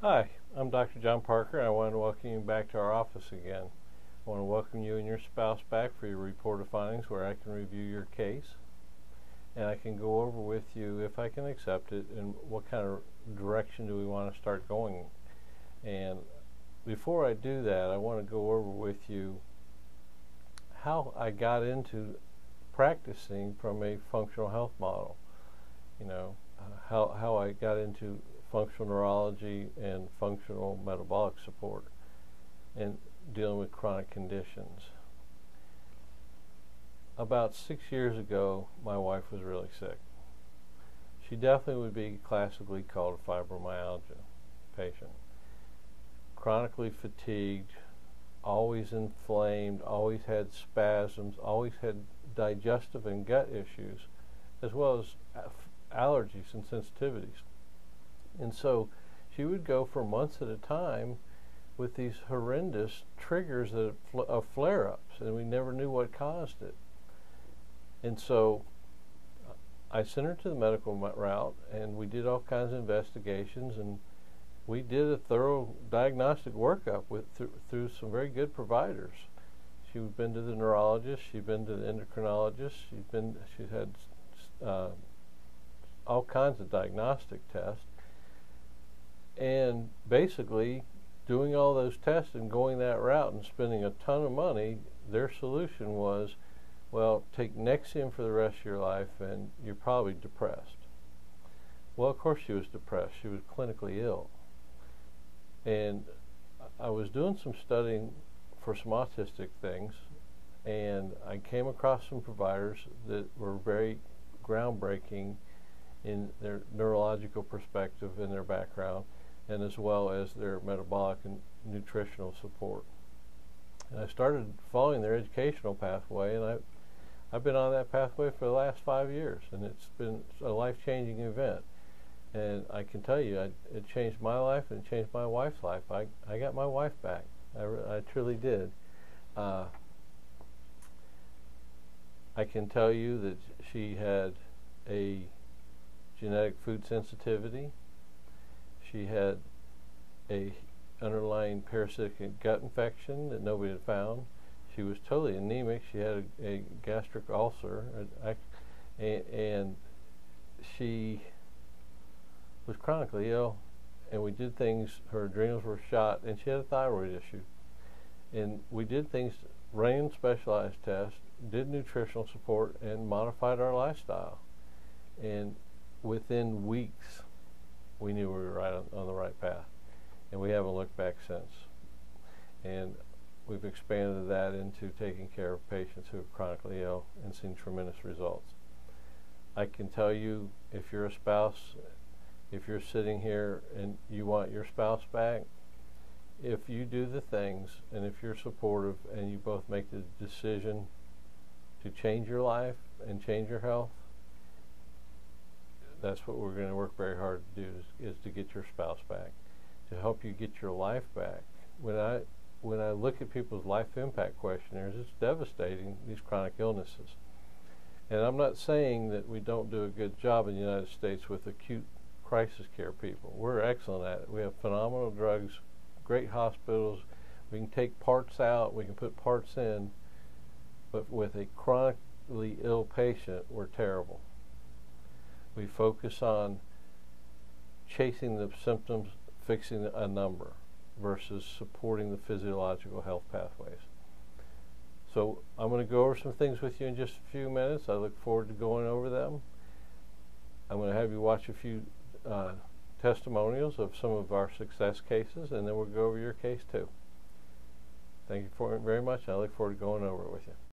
Hi, I'm Dr. John Parker, and I want to welcome you back to our office again. I want to welcome you and your spouse back for your report of findings where I can review your case and I can go over with you if I can accept it and what kind of direction do we want to start going. And before I do that, I want to go over with you how I got into practicing from a functional health model. How I got into functional neurology and functional metabolic support and dealing with chronic conditions. About 6 years ago, my wife was really sick. She definitely would be classically called a fibromyalgia patient. Chronically fatigued, always inflamed, always had spasms, always had digestive and gut issues, as well as allergies and sensitivities. And so she would go for months at a time with these horrendous triggers of flare-ups, and we never knew what caused it. And so I sent her to the medical route, and we did all kinds of investigations, and we did a thorough diagnostic workup through some very good providers. She'd been to the neurologist, she'd been to the endocrinologist, she'd had all kinds of diagnostic tests. And basically, doing all those tests and going that route and spending a ton of money, their solution was, well, take Nexium for the rest of your life and you're probably depressed. Well, of course she was depressed. She was clinically ill. And I was doing some studying for some autistic things, and I came across some providers that were very groundbreaking in their neurological perspective and their background, and as well as their metabolic and nutritional support. And I started following their educational pathway, and I've been on that pathway for the last 5 years, and it's been a life-changing event. And I can tell you, it changed my life and it changed my wife's life. I got my wife back. I truly did. I can tell you that she had a genetic food sensitivity. She had a underlying parasitic gut infection that nobody had found. She was totally anemic. She had a gastric ulcer, and she was chronically ill. And we did things, her adrenals were shot, and she had a thyroid issue. And we did things, ran specialized tests, did nutritional support, and modified our lifestyle. And within weeks, we knew we were right on the right path, and we haven't looked back since. And we've expanded that into taking care of patients who are chronically ill and seen tremendous results. I can tell you, if you're a spouse, if you're sitting here and you want your spouse back, if you do the things and if you're supportive and you both make the decision to change your life and change your health, that's what we're going to work very hard to do, is to get your spouse back, to help you get your life back. When I look at people's life impact questionnaires, it's devastating, these chronic illnesses. And I'm not saying that we don't do a good job in the United States with acute crisis care people. We're excellent at it. We have phenomenal drugs, great hospitals. We can take parts out, we can put parts in, but with a chronically ill patient, we're terrible. We focus on chasing the symptoms, fixing a number, versus supporting the physiological health pathways. So I'm going to go over some things with you in just a few minutes. I look forward to going over them. I'm going to have you watch a few testimonials of some of our success cases, and then we'll go over your case too. Thank you very much. I look forward to going over it with you.